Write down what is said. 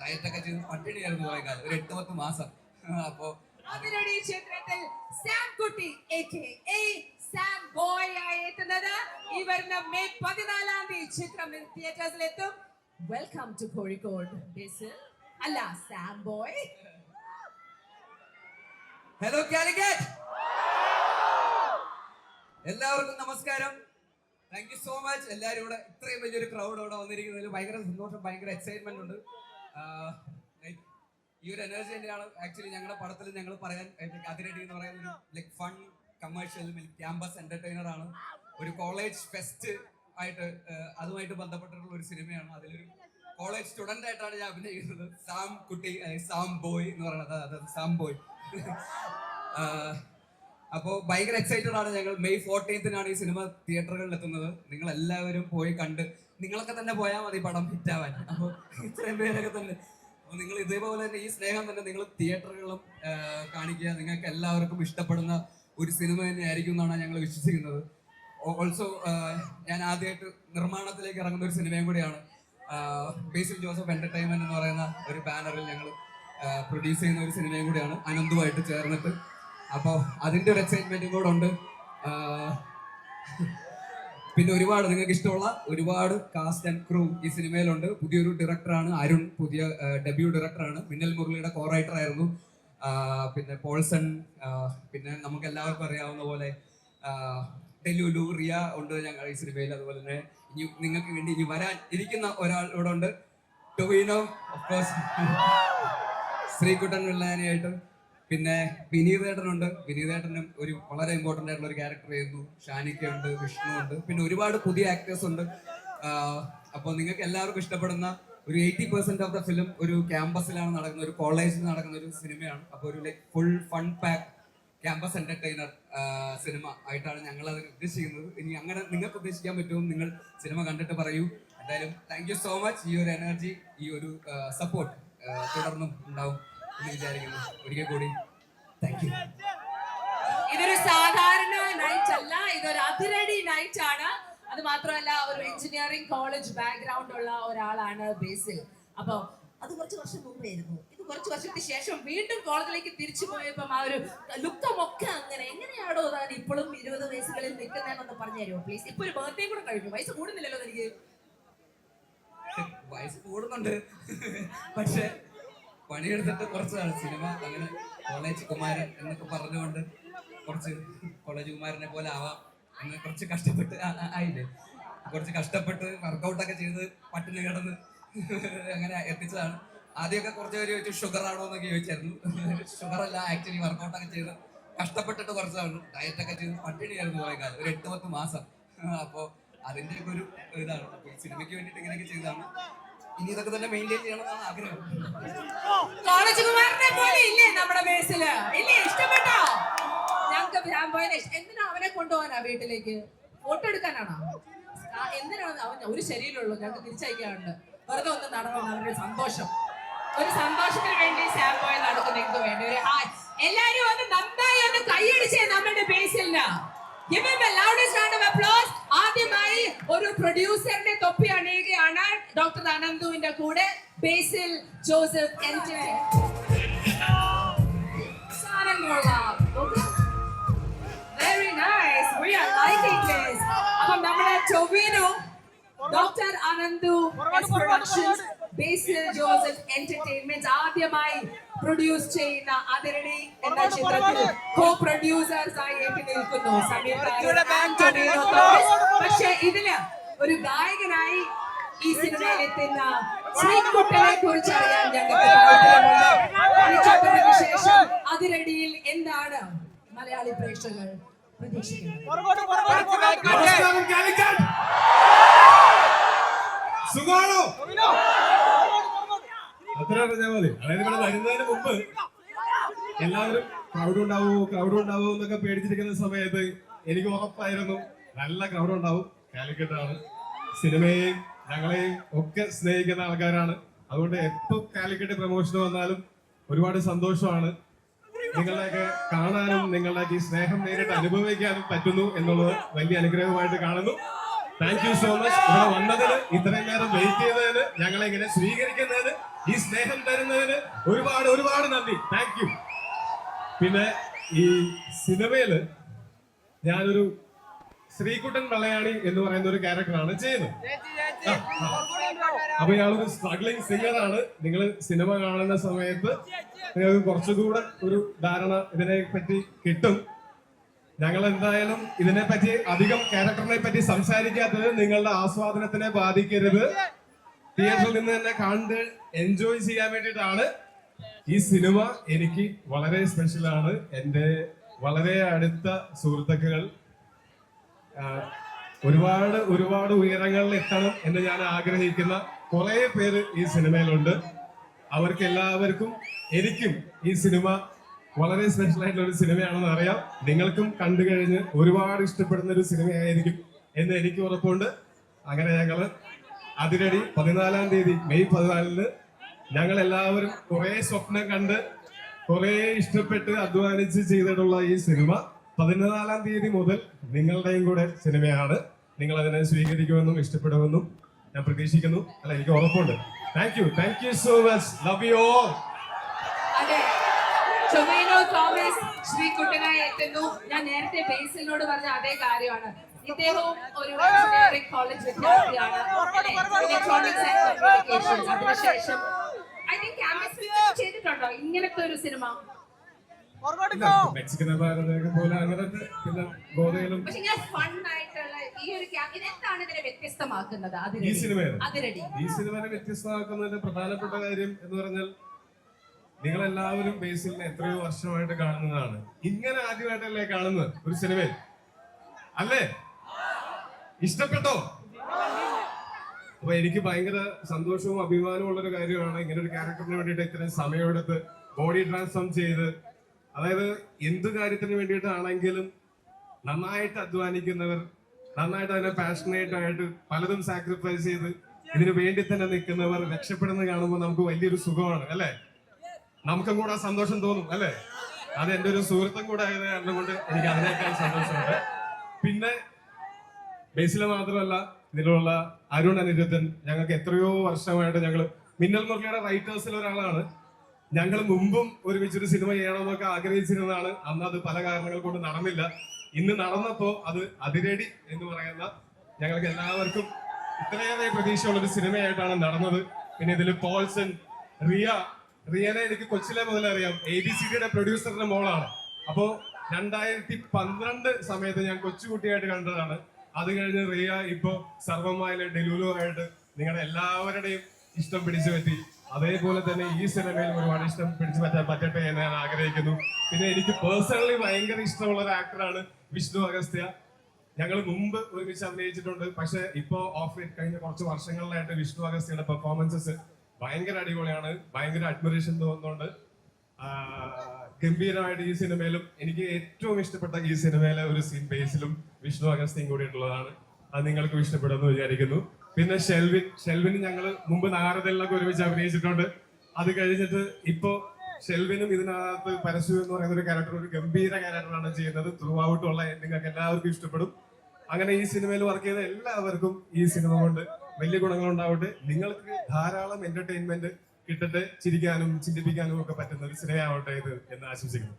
ഡയറ്റൊക്കെ ചെയ്ത് പട്ടിണിയായിരുന്നു കുറെ കാലം, ഒരു 8-10 മാസം. അപ്പോ അതിരടി ക്ഷേത്രത്തിൽ സാം കുട്ടി AKA സാം ബോയ് ആയി എത്തുന്നത് ഈ വരുന്ന മെയ് 14-ാം തീയതി ചിത്രം തിയേറ്റേഴ്സിലെത്തും. Welcome to Kozhikode. ബേസിൽ അല്ല, സാം ബോയ്. ഹലോ കാലിക്കറ്റ്, എല്ലാവർക്കും നമസ്കാരം. Thank you so much. എല്ലാവരും ഇവിടെ ഇത്രയും വലിയൊരു ക്രൗഡ് ഇവിടെ വന്നിരിക്കുന്നതിൽ ഭയങ്കര സന്തോഷം, ഭയങ്കര എക്സൈറ്റ്മെന്റ് ഉണ്ട്. ഈ ഒരു എനർജി തന്നെയാണ് ആക്ച്വലി ഞങ്ങളുടെ പടത്തിൽ ഞങ്ങൾ പറയാൻ അതിരടി എന്ന് പറയുന്ന ഒരു ഫൺ കമേഴ്ഷ്യൽ ക്യാമ്പസ് എന്റർടൈനർ ആണ്. ഒരു കോളേജ് ഫെസ്റ്റ് ആയിട്ട് അതുമായിട്ട് ബന്ധപ്പെട്ടിട്ടുള്ള ഒരു സിനിമയാണ്. അതിലൊരു കോളേജ് സ്റ്റുഡന്റ് ആയിട്ടാണ് ഞാൻ അഭിനയിക്കുന്നത്. സാം കുട്ടി, സാം ബോയ് എന്ന് പറയുന്നത്, അതായത് സാം ബോയ്. അപ്പോൾ ഭയങ്കര എക്സൈറ്റഡ് ആണ് ഞങ്ങൾ. മെയ് 14-നാണ് ഈ സിനിമ തിയേറ്ററുകളിൽ എത്തുന്നത്. നിങ്ങൾ എല്ലാവരും പോയി കണ്ട്, നിങ്ങളൊക്കെ തന്നെ പോയാൽ മതി പടം ഹിറ്റാവാൻ. അപ്പോൾ ഇത്രയും പേരൊക്കെ തന്നെ, അപ്പോൾ നിങ്ങൾ ഇതേപോലെ തന്നെ ഈ സ്നേഹം തന്നെ നിങ്ങൾ തിയേറ്ററുകളിലും കാണിക്കുക. നിങ്ങൾക്ക് എല്ലാവർക്കും ഇഷ്ടപ്പെടുന്ന ഒരു സിനിമ തന്നെയായിരിക്കും എന്നാണ് ഞങ്ങൾ വിശ്വസിക്കുന്നത്. ഓൾസോ ഞാൻ ആദ്യമായിട്ട് നിർമ്മാണത്തിലേക്ക് ഇറങ്ങുന്ന ഒരു സിനിമയും കൂടിയാണ്. ബേസിൽ ജോസഫ് എന്റർടൈൻമെന്റ് എന്ന് പറയുന്ന ഒരു ബാനറിൽ ഞങ്ങൾ പ്രൊഡ്യൂസ് ചെയ്യുന്ന ഒരു സിനിമയും കൂടിയാണ്, അനന്തുമായിട്ട് ചേർന്നിട്ട്. അപ്പോൾ അതിൻ്റെ ഒരു എക്സൈറ്റ്മെന്റും കൂടെ ഉണ്ട്. പിന്നെ ഒരുപാട് നിങ്ങൾക്ക് ഇഷ്ടമുള്ള ഒരുപാട് കാസ്റ്റ് ആൻഡ് ക്രൂ ഈ സിനിമയിലുണ്ട്. പുതിയൊരു ഡയറക്ടറാണ് അരുൺ, പുതിയ ഡെബ്യൂ ഡയറക്ടറാണ്. മിന്നൽ മുരളിയുടെ കോ റൈറ്റർ ആയിരുന്നു. പിന്നെ പോൾസൺ, പിന്നെ നമുക്ക് എല്ലാവർക്കും അറിയാവുന്ന പോലെ ടെലുലു, റിയ ഉണ്ട് ഞങ്ങൾ ഈ സിനിമയിൽ. അതുപോലെ തന്നെ ഇനി നിങ്ങൾക്ക് വേണ്ടി ഇനി വരാൻ ഇരിക്കുന്ന ഒരാൾ ഇവിടെ ഉണ്ട്, ടൊവിനോ, ഓഫ്കോഴ്സ് ശ്രീകുട്ടൻ വെള്ളാനായിട്ട്. പിന്നെ വിനീതേട്ടനുണ്ട്. വിനീതേട്ടനും ഒരു വളരെ ഇമ്പോർട്ടൻ്റ് ആയിട്ടുള്ള ഒരു ക്യാരക്ടർ ചെയ്യുന്നു. ഷാനിക്കുണ്ട്, വിഷ്ണു ഉണ്ട്, പിന്നെ ഒരുപാട് പുതിയ ആക്ടേഴ്സ് ഉണ്ട്. അപ്പോൾ നിങ്ങൾക്ക് എല്ലാവർക്കും ഇഷ്ടപ്പെടുന്ന ഒരു 80% ഓഫ് ദ ഫിലിം ഒരു ക്യാമ്പസിലാണ് നടക്കുന്ന, ഒരു കോളേജിൽ നടക്കുന്ന ഒരു സിനിമയാണ്. അപ്പോൾ ഒരു full fun pack campus entertainer സിനിമ ആയിട്ടാണ് ഞങ്ങൾ അത് ഉദ്ദേശിക്കുന്നത്. ഇനി അങ്ങനെ നിങ്ങൾക്ക് ഉദ്ദേശിക്കാൻ പറ്റും, നിങ്ങൾ സിനിമ കണ്ടിട്ട് പറയൂ. എന്തായാലും താങ്ക് യു സോ മച്ച്. ഈ ഒരു എനർജി, ഈ ഒരു സപ്പോർട്ട് തുടർന്നും ഉണ്ടാവും എന്ന് വിചാരിക്കുന്നു. ഒരിക്കൽ കൂടി താങ്ക് യു. ഇതൊരു സാധാരണ നൈറ്റ് അല്ല, ഇതൊരു അതിരടി നൈറ്റ് ആണ്. അത് മാത്രമല്ല, ഒരു എഞ്ചിനീയറിംഗ് കോളേജ് ബാക്ക്ഗ്രൗണ്ട് ഉള്ള ഒരാളാണ് ബേസിൽ. അപ്പൊ അത് കുറച്ച് വർഷം മുമ്പായിരുന്നു. ഇത് കുറച്ച് വർഷത്തിന് ശേഷം വീണ്ടും കോളേജിലേക്ക് തിരിച്ചു പോയപ്പം ആ ഒരു ലുക്കമൊക്കെ അങ്ങനെ എങ്ങനെയാണോ താൻ ഇപ്പോഴും 20 വയസ്സുകളിൽ നിൽക്കുന്നതെന്നൊന്ന് പറഞ്ഞു തരുമോ പ്ലീസ്? ഇപ്പൊ ഒരു ബർത്ത്ഡേ കൂടെ കഴിഞ്ഞു, വയസ്സ് കൂടുന്നില്ലല്ലോ എനിക്ക്. വയസ്സ് കൂടുന്നുണ്ട്, പക്ഷെ പണിയെടുത്തിട്ട് കുറച്ചാണ് സിനിമ. അങ്ങനെ കോളേജ് കുമാരൻ എന്നൊക്കെ പറഞ്ഞുകൊണ്ട് കുറച്ച് കോളേജ് കുമാരനെ പോലെ ആവാം എന്ന് കുറച്ച് കഷ്ടപ്പെട്ട് ആയില്ലേ, കുറച്ച് കഷ്ടപ്പെട്ട് വർക്കൗട്ടൊക്കെ ചെയ്ത് പട്ടിണി കിടന്ന് അങ്ങനെ എത്തിച്ചതാണ്. ആദ്യമൊക്കെ കുറച്ച് പേര് ചോദിച്ചു ഷുഗർ ആണോ എന്നൊക്കെ ചോദിച്ചായിരുന്നു. ഷുഗർ അല്ല, ആക്ച്വലി വർക്കൗട്ടൊക്കെ ചെയ്ത് കഷ്ടപ്പെട്ടിട്ട് കുറച്ചാണ്. ഡയറ്റൊക്കെ ചെയ്ത് പട്ടിണിയായിരുന്നു കുറെ കാലം, ഒരു 8-10 മാസം. അപ്പോൾ അതിൻ്റെയൊക്കെ ഒരു ഇതാണ്. അപ്പോൾ ഈ സിനിമയ്ക്ക് വേണ്ടിയിട്ട് ഇങ്ങനെയൊക്കെ ചെയ്തതാണ്. ഇനി ഇതൊക്കെ തന്നെ മെയിൻറ്റെയിൻ ചെയ്യണമെന്നാണ് ആഗ്രഹം. കോളേജ് കുമാരനെ പോലെ ഇല്ലേ നമ്മുടെ ബേസില്? ഇല്ലേ? ഇഷ്ടപ്പെട്ടോ? ഞങ്ങൾക്ക് എന്തിനാ അവനെ കൊണ്ടുപോകാനാ വീട്ടിലേക്ക്? ഫോട്ടോ എടുക്കാനാണോ? എന്തിനാണ് അവൻ? ഒരു ശരീരമുള്ളൂ, ഞങ്ങൾക്ക് തിരിച്ചയക്കാറുണ്ട്. വെറുതെ ഒന്ന് നടന്നു അവരുടെ സന്തോഷം, ഒരു സന്തോഷത്തിന് വേണ്ടി സാം ബോയ് നടക്കുന്ന എനിക്ക് വേണ്ടി ഒരു ഹായ്. എല്ലാരും ഒന്ന് നന്നായി ഒന്ന് കൈയടിച്ചേ നമ്മുടെ ബേസിലിന്. Give him the loudest round of applause. ആദ്യമായി ഒരു പ്രൊഡ്യൂസറിന്റെ തൊപ്പി അണിയുകയാണ് ഡോക്ടർ അനന്തുവിന്റെ കൂടെ Basil Joseph. Very nice. We are liking this. അപ്പം നമ്മുടെ Tovino, doctor Ananthu productions, Basil Joseph entertainment ആദ്യമായി പ്രൊഡ്യൂസ് ചെയ്യുന്ന അതിരടി എന്ന ചിത്രത്തിൽ കോ പ്രൊഡ്യൂസേഴ്സ് ആയി എത്തി നിൽക്കുന്നു പക്ഷെ ഇതില് ഒരു ഗായകനായി ഈ സിനിമയിൽ എത്തുന്ന ശ്രീകുട്ടനെ കുറിച്ച് അറിയാൻ ഞങ്ങൾക്ക് താല്പര്യമുണ്ട്. ശേഷം അതിരടിയിൽ എന്താണ് മലയാളി പ്രേക്ഷകർ പ്രതീക്ഷിക്കുന്നത്? അത്ര പറഞ്ഞാൽ മതി. അതായത് ഇവിടെ വരുന്നതിന് മുമ്പ് എല്ലാവരും ക്രൗഡ് ഉണ്ടാവോ എന്നൊക്കെ പേടിച്ചിരിക്കുന്ന സമയത്ത് എനിക്ക് ഉറപ്പായിരുന്നു നല്ല ക്രൗഡ് ഉണ്ടാവും. കാലിക്കറ്റാണ്, സിനിമയെയും ഞങ്ങളെയും ഒക്കെ സ്നേഹിക്കുന്ന ആൾക്കാരാണ്. അതുകൊണ്ട് എപ്പോ കാലിക്കറ്റ് പ്രൊമോഷൻ വന്നാലും ഒരുപാട് സന്തോഷമാണ്. നിങ്ങളുടെയൊക്കെ കാണാനും നിങ്ങളുടെയൊക്കെ ഈ സ്നേഹം നേരിട്ട് അനുഭവിക്കാനും പറ്റുന്നു എന്നുള്ളത് വലിയ അനുഗ്രഹമായിട്ട് കാണുന്നു. Thank you so much. ഇവിടെ വന്നതിന്, ഇത്രയും നേരം വെയിറ്റ് ചെയ്തതിന്, ഞങ്ങളെ ഇങ്ങനെ സ്വീകരിക്കുന്നതിന് ഈ സ്നേഹം തരുന്നതിന് ഒരുപാട് ഒരുപാട് നന്ദി. Thank you. പിന്നെ ഈ സിനിമയില് ഞാനൊരു ശ്രീകുട്ടൻ മലയാളി എന്ന് പറയുന്ന ഒരു ക്യാരക്ടറാണ് ചെയ്യുന്നത്. അപ്പൊ ഇയാളൊരു സ്ട്രഗ്ലിംഗ് സിംഗറാണ്. നിങ്ങൾ സിനിമ കാണുന്ന സമയത്ത് നിങ്ങൾക്ക് കുറച്ചുകൂടെ ഒരു ധാരണ ഇതിനെ പറ്റി കിട്ടും. ഞങ്ങൾ എന്തായാലും ഇതിനെപ്പറ്റി അധികം ക്യാരക്ടറിനെ പറ്റി സംസാരിക്കാത്തത് നിങ്ങളുടെ ആസ്വാദനത്തിനെ ബാധിക്കരുത്. തിയേറ്ററിൽ നിന്ന് തന്നെ കണ്ട് എൻജോയ് ചെയ്യാൻ വേണ്ടിയിട്ടാണ്. ഈ സിനിമ എനിക്ക് വളരെ സ്പെഷ്യലാണ്. എൻ്റെ വളരെ അടുത്ത സുഹൃത്തുക്കൾ ഒരുപാട് ഒരുപാട് ഉയരങ്ങളിൽ എത്തണം എന്ന് ഞാൻ ആഗ്രഹിക്കുന്ന കുറെ പേര് ഈ സിനിമയിലുണ്ട്. അവർക്ക് എല്ലാവർക്കും എനിക്കും ഈ സിനിമ വളരെ സ്പെഷ്യൽ ആയിട്ടുള്ള ഒരു സിനിമയാണെന്ന് അറിയാം. നിങ്ങൾക്കും കണ്ടു കഴിഞ്ഞ് ഒരുപാട് ഇഷ്ടപ്പെടുന്ന ഒരു സിനിമയായിരിക്കും എന്ന് എനിക്ക് ഉറപ്പുണ്ട്. അങ്ങനെ ഞങ്ങള് അതിരടി 14-ാം തീയതി മെയ് 14-ന് ഞങ്ങൾ എല്ലാവരും കുറെ സ്വപ്നം കണ്ട് കുറെ ഇഷ്ടപ്പെട്ട് അധ്വാനിച്ച് ചെയ്തിട്ടുള്ള ഈ സിനിമ 14-ാം തീയതി മുതൽ നിങ്ങളുടെയും കൂടെ സിനിമയാണ്. നിങ്ങൾ അതിനെ സ്വീകരിക്കുമെന്നും ഇഷ്ടപ്പെടുമെന്നും ഞാൻ പ്രതീക്ഷിക്കുന്നു. അല്ല, എനിക്ക് ഉറപ്പുണ്ട്. Thank you so much. Love you all. അതെ, ടൊവിനോ തോമസ് ശ്രീകുട്ടനായി എത്തുന്നു. ഞാൻ നേരത്തെ ബേസിലിനോട് പറഞ്ഞ അതേ കാര്യമാണ്. ഇദ്ദേഹവും ഒരു എഞ്ചിനീയറിംഗ് കോളേജ് വിദ്യാർത്ഥിയാണ്. Electronics and communications. അതിനുശേഷം ഐ തിങ്ക് ക്യാമ്പസ് ചെയ്തിട്ടുണ്ടോ ഇങ്ങനത്തെ ഒരു സിനിമ? മെക്സിക്കൻ പോലെ അങ്ങനത്തെ പിന്നെ ഗോതയിലും പക്ഷെ ഇങ്ങനെ ഫൺ ആയിട്ടുള്ള ഈ ഒരു ഇതെന്താണ് ഇതിനെ വ്യത്യസ്തമാക്കുന്നത്? ഈ സിനിമയിൽ അതിരടി ഈ സിനിമയെ വ്യത്യസ്തമാക്കുന്നതിന്റെ പ്രധാനപ്പെട്ട കാര്യം എന്ന് പറഞ്ഞാൽ നിങ്ങൾ എല്ലാവരും ബേസിലിനെ എത്രയോ വർഷമായിട്ട് കാണുന്നതാണ്. ഇങ്ങനെ ആദ്യമായിട്ടല്ലേ കാണുന്നത് ഒരു സിനിമയിൽ, അല്ലേ? ഇഷ്ടപ്പെട്ടോ? അപ്പൊ എനിക്ക് ഭയങ്കര സന്തോഷവും അഭിമാനവും ഉള്ളൊരു കാര്യമാണ് ഇങ്ങനെ ഒരു ക്യാരക്ടറിന് വേണ്ടിയിട്ട് ഇത്രയും സമയമെടുത്ത് ബോഡി ട്രാൻസ്ഫോം ചെയ്ത്, അതായത് എന്ത് കാര്യത്തിന് വേണ്ടിയിട്ടാണെങ്കിലും നന്നായിട്ട് അധ്വാനിക്കുന്നവർ, നന്നായിട്ട് അതിനെ പാഷനേറ്റ് ആയിട്ട് പലതും സാക്രിഫൈസ് ചെയ്ത് ഇതിനു വേണ്ടി തന്നെ നിൽക്കുന്നവർ രക്ഷപ്പെടുന്നത് കാണുമ്പോൾ നമുക്ക് വലിയൊരു സുഖമാണ്, അല്ലേ? നമുക്കും കൂടെ സന്തോഷം തോന്നും, അല്ലേ? അത് എൻ്റെ ഒരു സുഹൃത്തും കൂടെ ആയത് കാരണം കൊണ്ട് എനിക്ക് അതിനേക്കാൾ സന്തോഷമുണ്ട്. പിന്നെ ബേസിലെ മാത്രമല്ല, ഇതിലുള്ള അരുൺ അനിരുദ്ധൻ, ഞങ്ങൾക്ക് എത്രയോ വർഷമായിട്ട് ഞങ്ങൾ മിന്നൽ മുരളിയുടെ റൈറ്റേഴ്സിൽ ഒരാളാണ്. ഞങ്ങൾ മുമ്പും ഒരുമിച്ചൊരു സിനിമ ചെയ്യണമെന്നൊക്കെ ആഗ്രഹിച്ചിരുന്നതാണ്. അന്ന് അത് പല കാരണങ്ങൾ കൊണ്ട് നടന്നില്ല. ഇന്ന് നടന്നപ്പോ അത് അതിരടി എന്ന് പറയുന്ന ഞങ്ങൾക്ക് എല്ലാവർക്കും ഇത്രയേറെ പ്രതീക്ഷയുള്ള ഒരു സിനിമയായിട്ടാണ് നടന്നത്. പിന്നെ ഇതിൽ പോൾസൺ, റിയനെ എനിക്ക് കൊച്ചിലെ മുതൽ അറിയാം. ABCDയുടെ പ്രൊഡ്യൂസറിന്റെ മോളാണ്. അപ്പോ 2012 സമയത്ത് ഞാൻ കൊച്ചുകുട്ടിയായിട്ട് കണ്ടതാണ്. അത് കഴിഞ്ഞ് റിയ ഇപ്പോ സർവമായിലെ ഡെലുലു ആയിട്ട് നിങ്ങളുടെ എല്ലാവരുടെയും ഇഷ്ടം പിടിച്ചു പറ്റി. അതേപോലെ തന്നെ ഈ സിനിമയിൽ ഒരുപാട് ഇഷ്ടം പിടിച്ചു പറ്റട്ടെ എന്ന് ഞാൻ ആഗ്രഹിക്കുന്നു. പിന്നെ എനിക്ക് പേഴ്സണലി ഭയങ്കര ഇഷ്ടമുള്ള ഒരു ആക്ടറാണ് വിഷ്ണു അഗസ്ത്യ. ഞങ്ങൾ മുമ്പ് ഒരുമിച്ച് അഭിനയിച്ചിട്ടുണ്ട്. പക്ഷെ ഇപ്പോ കഴിഞ്ഞ കുറച്ച് വർഷങ്ങളിലായിട്ട് വിഷ്ണു അഗസ്ത്യയുടെ പെർഫോമൻസസ് ഭയങ്കര അടിപൊളിയാണ്. ഭയങ്കര അഡ്മിറേഷൻ തോന്നുന്നുണ്ട്. ഗംഭീരമായിട്ട് ഈ സിനിമയിലും എനിക്ക് ഏറ്റവും ഇഷ്ടപ്പെട്ട ഈ സിനിമയിലെ ഒരു സീൻ ബേസിലും വിഷ്ണു അഗസ്ത്യയും കൂടിയിട്ടുള്ളതാണ്. അത് നിങ്ങൾക്കും ഇഷ്ടപ്പെടുമെന്ന് വിചാരിക്കുന്നു. പിന്നെ ഷെൽവിന് ഞങ്ങൾ മുമ്പ് നാരദലിനൊക്കെ ഒരുമിച്ച് അഭിനയിച്ചിട്ടുണ്ട്. അത് കഴിഞ്ഞിട്ട് ഇപ്പോ ഷെൽവിനും ഇതിനകത്ത് പരശു എന്ന് പറയുന്ന ഒരു ക്യാരക്ടർ, ഒരു ഗംഭീര ക്യാരക്ടറാണ് ചെയ്യുന്നത്. ത്രൂ ഔട്ടുള്ള നിങ്ങൾക്ക് എല്ലാവർക്കും ഇഷ്ടപ്പെടും. അങ്ങനെ ഈ സിനിമയിൽ വർക്ക് ചെയ്ത എല്ലാവർക്കും ഈ സിനിമ കൊണ്ട് വലിയ ഗുണങ്ങൾ ഉണ്ടാവട്ടെ. നിങ്ങൾക്ക് ധാരാളം എന്റർടൈൻമെന്റ് കിട്ടട്ടെ, ചിരിക്കാനും ചിന്തിപ്പിക്കാനും ഒക്കെ പറ്റുന്ന ഒരു സിനിമയാവട്ടെ ഇത് എന്ന് ആശംസിക്കുന്നു.